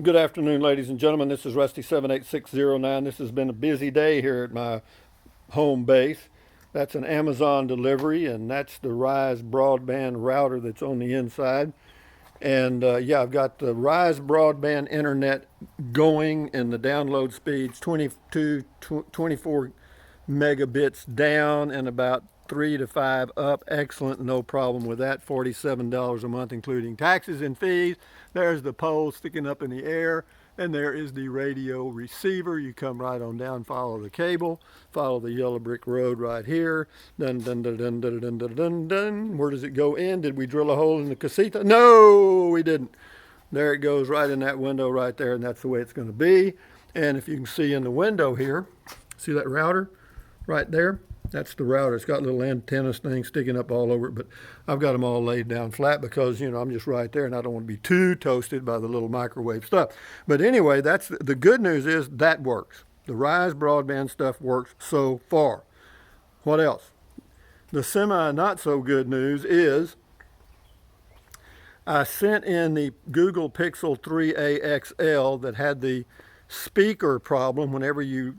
Good afternoon, ladies and gentlemen. This is Rusty 78609. This has been a busy day here at my home base. That's an Amazon delivery, and that's the Rise broadband router that's on the inside. And yeah, I've got the Rise broadband internet going, and the download speeds 24 megabits down and about 3 to 5 up. Excellent, no problem with that. $47 a month, including taxes and fees. There's the pole sticking up in the air, and there is the radio receiver. You come right on down, follow the cable, follow the yellow brick road right here. Dun dun dun dun dun dun dun dun dun. Where does it go in? Did we drill a hole in the casita? No, we didn't. There it goes right in that window right there, and that's the way it's going to be. And if you can see in the window here, see that router right there? That's the router. It's got little antennas things sticking up all over it, but I've got them all laid down flat because, I'm just right there and I don't want to be too toasted by the little microwave stuff. But anyway, that's the good news is that works. The Rise broadband stuff works so far. What else? The semi not so good news is I sent in the Google Pixel 3a XL that had the speaker problem. Whenever you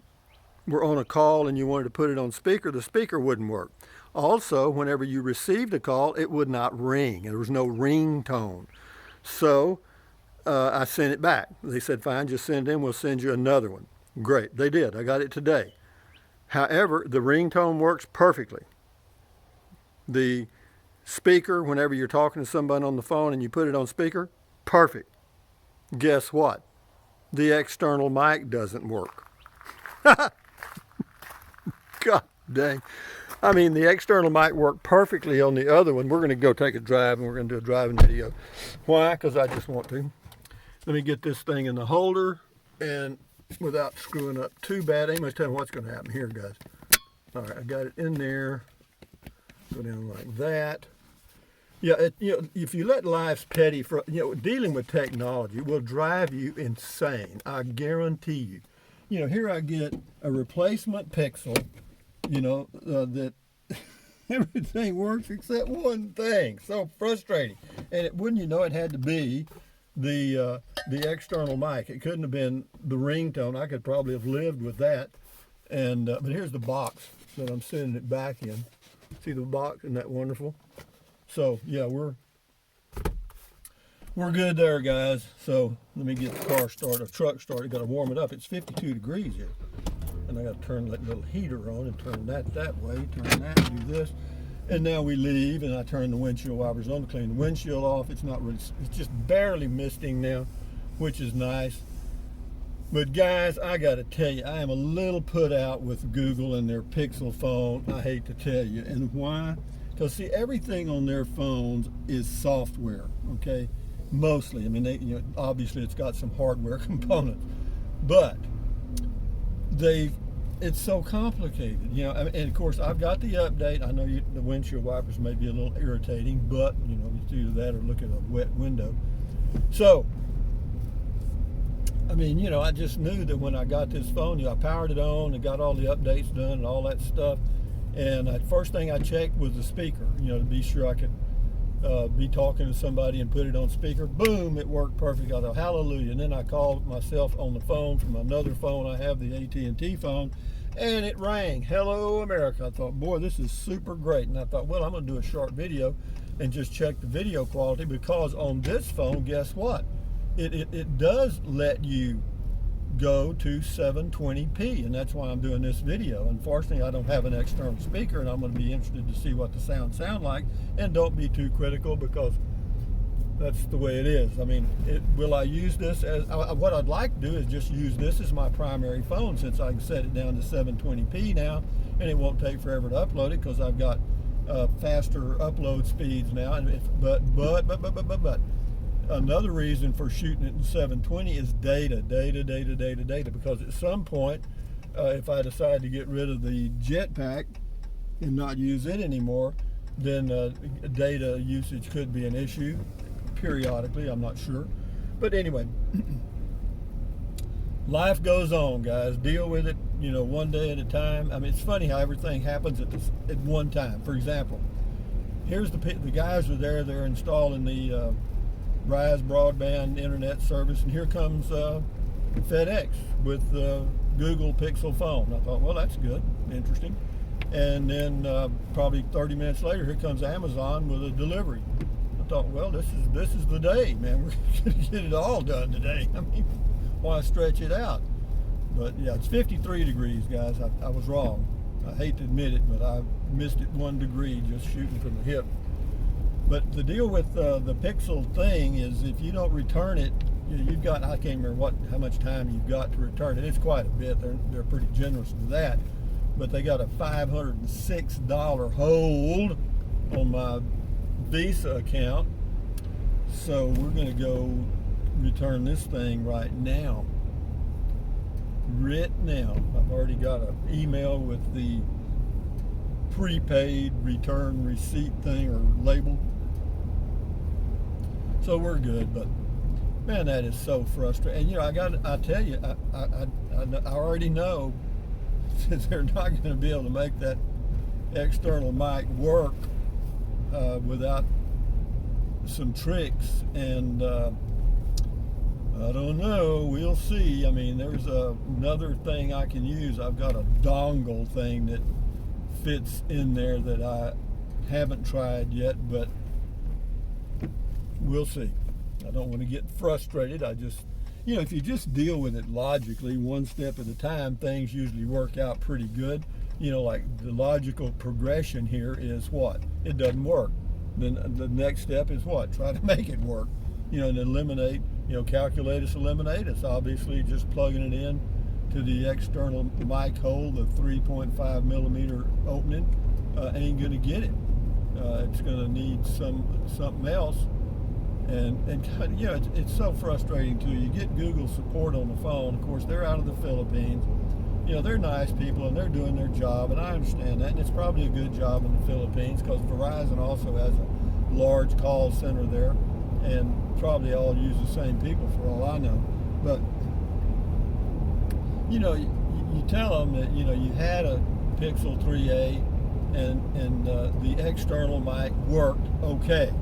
were on a call and you wanted to put it on speaker, the speaker wouldn't work. Also, whenever you received a call, it would not ring. There was no ringtone. So I sent it back. They said, fine, just send it in. We'll send you another one. Great. They did. I got it today. However, the ringtone works perfectly. The speaker, whenever you're talking to somebody on the phone and you put it on speaker, perfect. Guess what? The external mic doesn't work. God dang. I mean, the external mic worked perfectly on the other one. We're going to go take a drive and we're going to do a driving video. Why? Because I just want to. Let me get this thing in the holder and without screwing up too bad. Amos, tell me what's going to happen here, guys. All right, I got it in there. Go down like that. Yeah, if you let life's petty, dealing with technology will drive you insane. I guarantee you. Here I get a replacement Pixel. That everything works except one thing. So frustrating. And it had to be the external mic. It couldn't have been the ringtone. I could probably have lived with that. And but here's the box that I'm sending it back in. See the box? Isn't that wonderful? So yeah, we're good there, guys. So let me get the car started, truck started. Got to warm it up. It's 52 degrees here. And I got to turn that little heater on and turn that way, turn that, do this. And now we leave, and I turn the windshield wipers on to clean the windshield off. It's not really, it's just barely misting now, which is nice. But guys, I got to tell you, I am a little put out with Google and their Pixel phone. I hate to tell you. And why? Because see, everything on their phones is software, okay? Mostly. I mean, obviously it's got some hardware components, but it's so complicated, and of course I've got the update. I know the windshield wipers may be a little irritating, but it's either that or look at a wet window. So I mean, I just knew that when I got this phone, I powered it on and got all the updates done and all that stuff. And the first thing I checked was the speaker, to be sure I could be talking to somebody and put it on speaker. Boom, it worked perfect. I thought, hallelujah. And then I called myself on the phone from another phone. I have the AT&T phone, and it rang. Hello, America. I thought, boy, this is super great. And I thought, well, I'm going to do a short video and just check the video quality, because on this phone, guess what? It does let you go to 720p, and that's why I'm doing this video. Unfortunately, I don't have an external speaker, and I'm going to be interested to see what the sound like. And don't be too critical, because that's the way it is. I mean, will I use this as what I'd like to do is just use this as my primary phone, since I can set it down to 720p now, and it won't take forever to upload it because I've got faster upload speeds now. And but another reason for shooting it in 720 is data, because at some point, if I decide to get rid of the jetpack and not use it anymore, then data usage could be an issue periodically. I'm not sure. But anyway, life goes on, guys. Deal with it, one day at a time. I mean, it's funny how everything happens at one time. For example, here's the guys are there. They're installing the Rise broadband internet service, and here comes FedEx with the Google Pixel phone. I thought, well, that's good, interesting. And then probably 30 minutes later, here comes Amazon with a delivery. I thought, well, this is the day, man. We're going to get it all done today. I mean, why stretch it out? But yeah, it's 53 degrees, guys. I was wrong. I hate to admit it, but I missed it 1 degree just shooting from the hip. But the deal with the Pixel thing is, if you don't return it, you've got, I can't remember how much time you've got to return it. It's quite a bit. They're pretty generous with that. But they got a $506 hold on my Visa account. So we're going to go return this thing right now. Right now. I've already got an email with the prepaid return receipt thing or label. So we're good, but man, that is so frustrating. And I tell you, I already know that they're not going to be able to make that external mic work without some tricks, and I don't know, we'll see. I mean, there's another thing I can use. I've got a dongle thing that fits in there that I haven't tried yet, but we'll see. I don't want to get frustrated. I just, if you just deal with it logically, one step at a time, things usually work out pretty good. Like the logical progression here is what? It doesn't work. Then the next step is what? Try to make it work. And eliminate, calculus eliminatus. Obviously, just plugging it in to the external mic hole, the 3.5 millimeter opening, ain't going to get it. It's going to need something else. And it's so frustrating too. You get Google support on the phone. Of course, they're out of the Philippines. They're nice people and they're doing their job, and I understand that. And it's probably a good job in the Philippines because Verizon also has a large call center there, and probably all use the same people for all I know. But you tell them that you had a Pixel 3a and the external mic worked okay.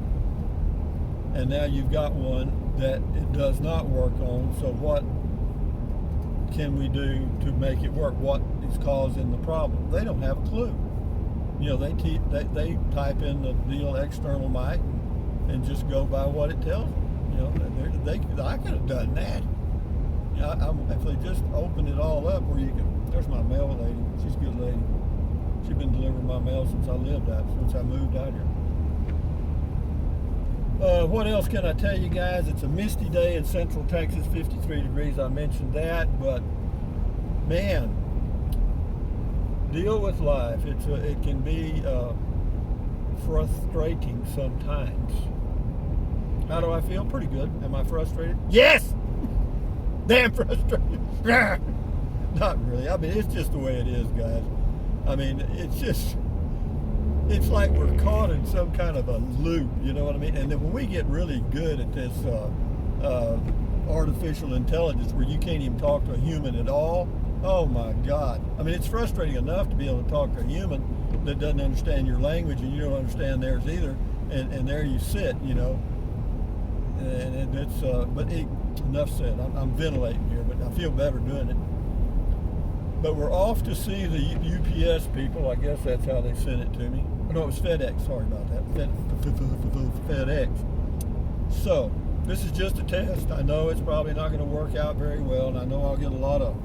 And now you've got one that it does not work on. So what can we do to make it work? What is causing the problem? They don't have a clue. They type in the deal external mic and just go by what it tells them. I could have done that. If they just open it all up where you can. There's my mail lady. She's a good lady. She's been delivering my mail since I moved out here. What else can I tell you guys? It's a misty day in Central Texas, 53 degrees. I mentioned that, but man, deal with life. It can be frustrating sometimes. How do I feel? Pretty good. Am I frustrated? Yes! Damn frustrated. Not really. I mean, it's just the way it is, guys. I mean, it's like we're caught in some kind of a loop, you know what I mean? And then when we get really good at this artificial intelligence where you can't even talk to a human at all, oh my God. I mean, it's frustrating enough to be able to talk to a human that doesn't understand your language and you don't understand theirs either. And there you sit, And it's, enough said. I'm ventilating here, but I feel better doing it. But we're off to see the UPS people. I guess that's how they sent it to me. No, it was FedEx. Sorry about that. FedEx. So, this is just a test. I know it's probably not going to work out very well, and I know I'll get a lot of,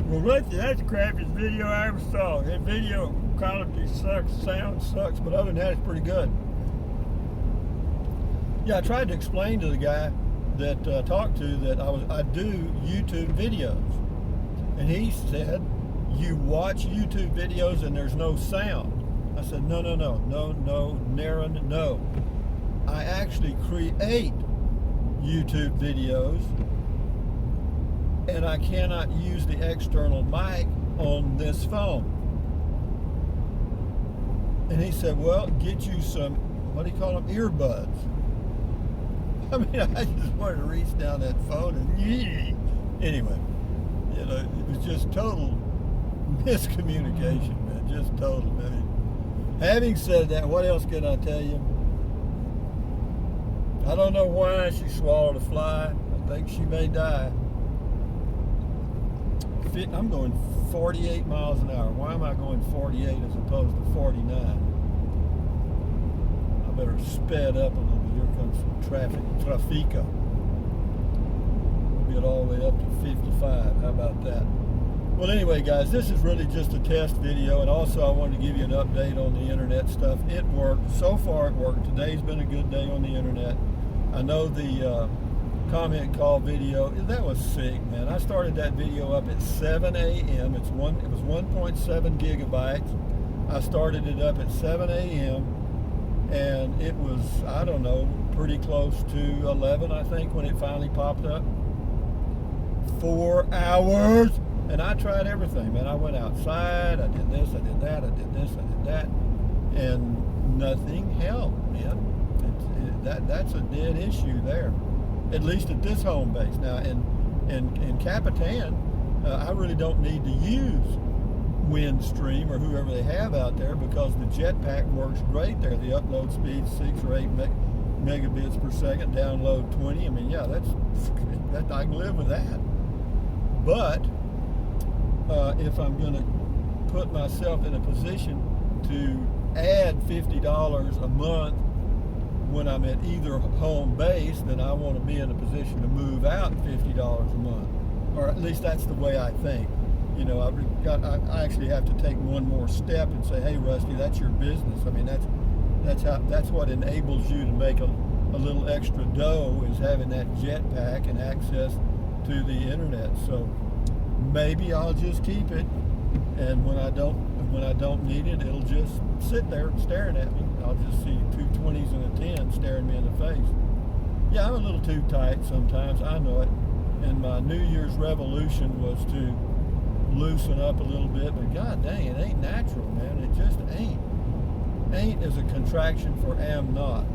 well, Richie, that's the crappiest video I ever saw. That video quality sucks, sound sucks, but other than that, it's pretty good. Yeah, I tried to explain to the guy that I talked to that I do YouTube videos. And he said, you watch YouTube videos and there's no sound. I said, no, Naren, no. I actually create YouTube videos and I cannot use the external mic on this phone. And he said, well, get you some, what do you call them, earbuds. I mean, I just wanted to reach down that phone and anyway. It was just total miscommunication, man. Just total. I mean, having said that, what else can I tell you? I don't know why she swallowed a fly. I think she may die. I'm going 48 miles an hour. Why am I going 48 as opposed to 49? I better sped up a little bit. Here comes some traffic. Traffica. We'll get all the way up to 55. How about that? Well, anyway, guys, this is really just a test video, and also I wanted to give you an update on the internet stuff. It worked. So far, it worked. Today's been a good day on the internet. I know the comment call video, that was sick, man. I started that video up at 7 a.m. It was 1.7 gigabytes. I started it up at 7 a.m. and it was, I don't know, pretty close to 11, I think, when it finally popped up. 4 hours. And I tried everything, man. I went outside, I did this, I did that, I did this, I did that, and nothing helped, man. That's a dead issue there, at least at this home base. Now, in Capitan, I really don't need to use Windstream or whoever they have out there because the Jetpack works great there. The upload speed 6 or 8 megabits per second, download 20. I mean, yeah, that I can live with that. But if I'm going to put myself in a position to add $50 a month when I'm at either home base, then I want to be in a position to move out $50 a month, or at least that's the way I think. You know, I actually have to take one more step and say, hey, Rusty, that's your business. I mean, that's what enables you to make a little extra dough, is having that Jetpack and access to the internet. So maybe I'll just keep it, and when I don't need it, it'll just sit there staring at me. I'll just see 2 20s and a 10 staring me in the face. Yeah, I'm a little too tight sometimes, I know it. And my New Year's resolution was to loosen up a little bit, but god dang, it ain't natural, man. It just ain't. Ain't is a contraction for am not.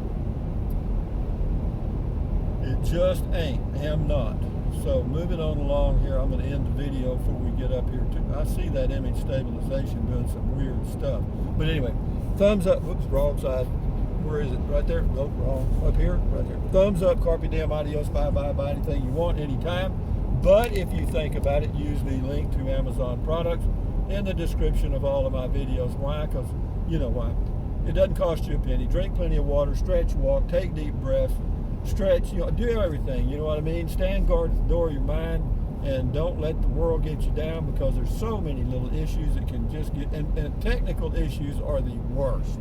It just ain't. Am not. So moving on along here, I'm going to end the video before we get up here. I see that image stabilization doing some weird stuff. But anyway, thumbs up. Whoops, wrong side. Where is it? Right there? Nope, wrong. Up here? Right there. Thumbs up, carpe diem, adios, bye-bye, buy anything you want, anytime. But if you think about it, use the link to Amazon products in the description of all of my videos. Why? Because you know why. It doesn't cost you a penny. Drink plenty of water, stretch, walk, take deep breaths, stretch, you know, do everything, you know what I mean? Stand guard at the door of your mind, and don't let the world get you down, because there's so many little issues that can just get, and technical issues are the worst.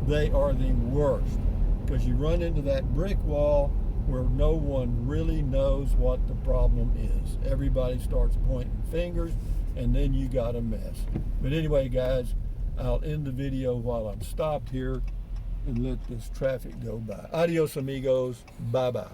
They are the worst, because you run into that brick wall where no one really knows what the problem is. Everybody starts pointing fingers, and then you got a mess. But anyway, guys, I'll end the video while I'm stopped here and let this traffic go by. Adios, amigos. Bye-bye.